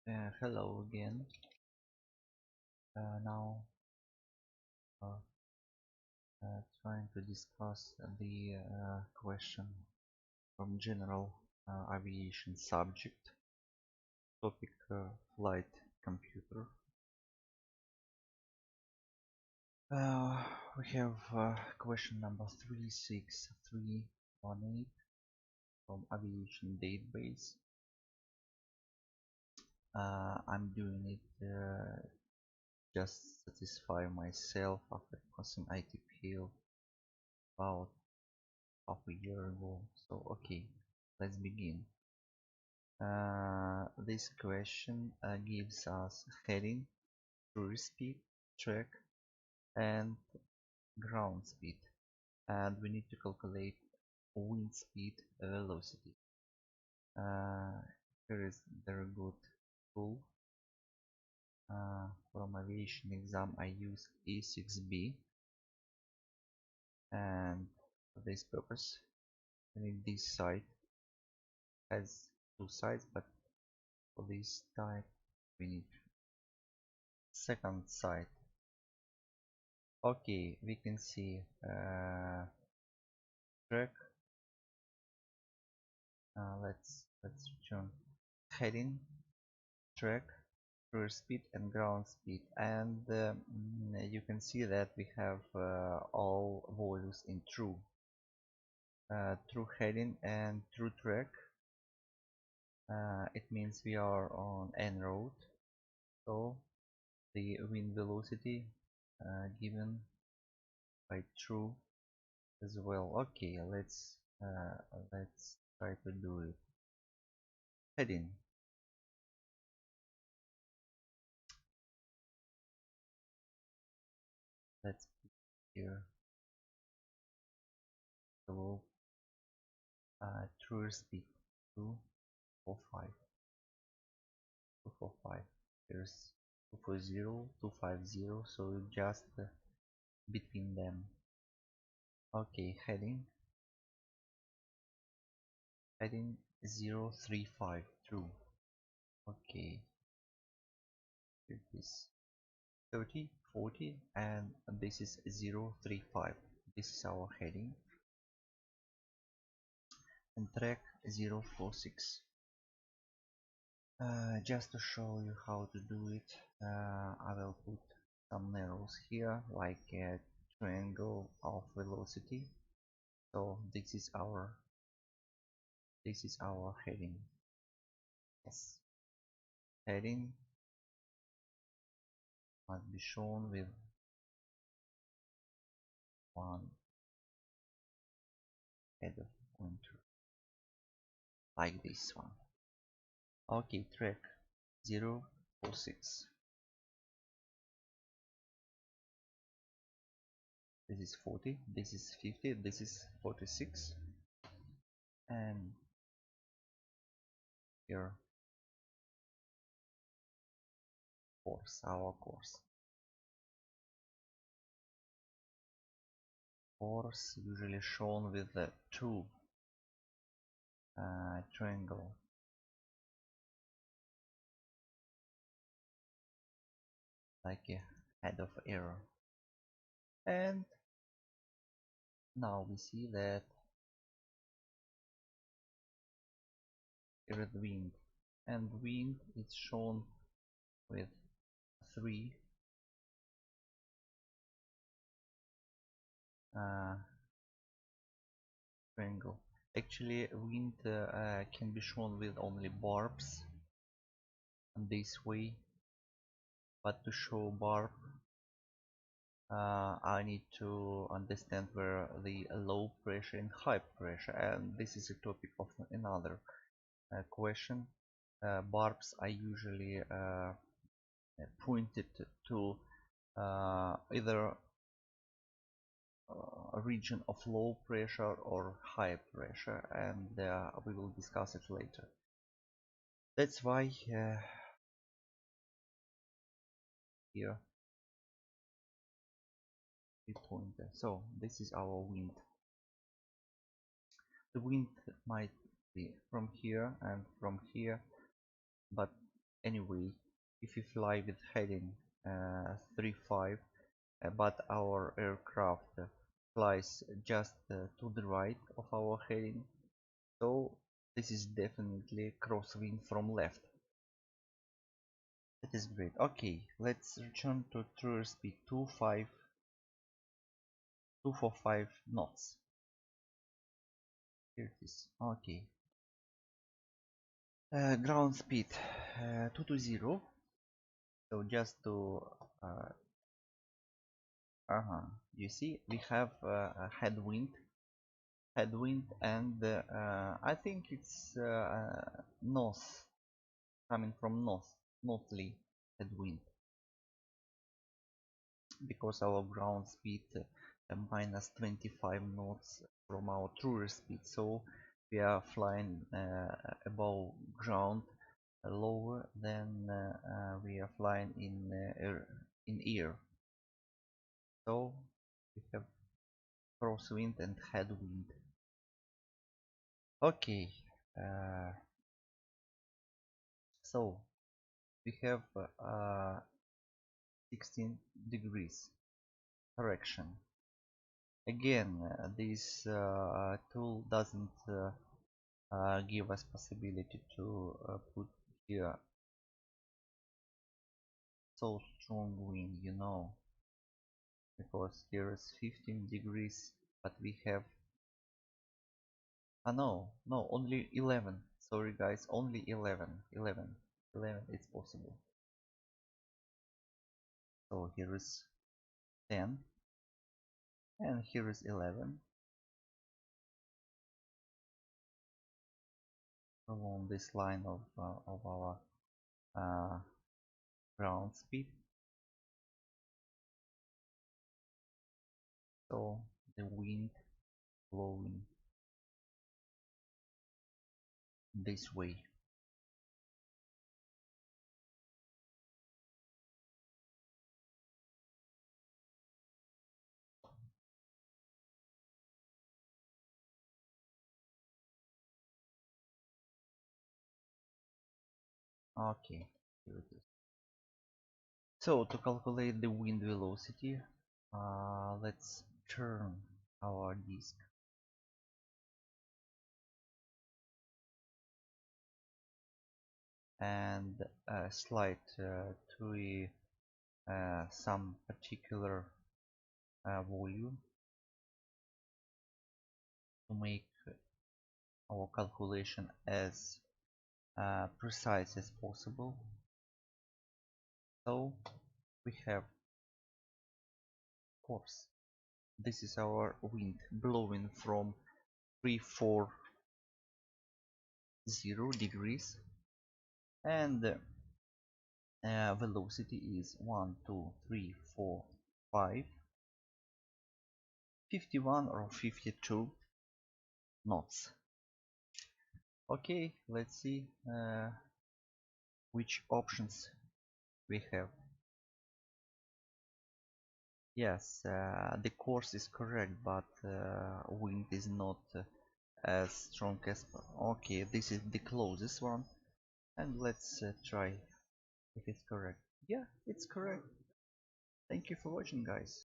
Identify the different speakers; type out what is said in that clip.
Speaker 1: Hello again. Now uh, trying to discuss the question from general aviation subject topic flight computer. Uh, we have question number 36318 from aviation database. I'm doing it just satisfy myself after passing IT field about half a year ago. So okay, let's begin. This question gives us heading, cruise speed, track, and ground speed, and we need to calculate wind speed velocity. Here is very good tool. From aviation exam I use E6B, and for this purpose I need this site. Has two sides, but for this type we need second side. Okay, we can see track. Let's return heading, track, cruise speed, and ground speed, and you can see that we have all values in true. True heading and true track. It means we are on en route, so the wind velocity given by true as well. Okay, let's try to do it. Heading. Let's put here so true speed 245 245. Here's 240 250, so just between them. Okay, heading 035 true. Okay, it is 30 40 and this is 035. This is our heading, and track 046. Just to show you how to do it, I will put some arrows here like a triangle of velocity. So this is our heading. Yes, heading must be shown with one head of pointer like this one. Okay, track 046. This is 40, this is 50, this is 46, and here course, our course usually shown with the two triangle like a head of arrow. And now we see that here is wind, and wind is shown with three triangle. Actually, wind can be shown with only barbs this way, but to show barb I need to understand where the low pressure and high pressure, and this is a topic of another question. Barbs are usually pointed to either a region of low pressure or high pressure, and we will discuss it later. That's why here we point there. So this is our wind. The wind might be from here and from here, but anyway, if we fly with heading 35, but our aircraft flies just to the right of our heading, so this is definitely crosswind from left. That is great. Okay, let's return to true speed 245 knots. Here it is. Okay. Ground speed 220. So just to you see we have a headwind, and I think it's north, coming from northly headwind, because our ground speed minus 25 knots from our true speed, so we are flying above ground, lower than we are flying in air. So we have crosswind and headwind. Okay, so we have 16 degrees correction. Again, this tool doesn't give us possibility to put here so strong wind, you know, because here is 15 degrees, but we have no, only 11. Sorry guys, only 11 it's possible. So here is 10 and here is 11 along this line of our ground speed. So the wind blowing this way. Okay, here it is. So to calculate the wind velocity, let's turn our disk and slide to some particular volume to make our calculation as precise as possible. So we have, of course, this is our wind blowing from 340 degrees, and velocity is 1 2 3 4 5 51 or 52 knots. Okay, let's see which options we have. Yes, the course is correct, but wind is not as strong as. Okay, this is the closest one, and let's try if it's correct. Yeah, it's correct. Thank you for watching, guys.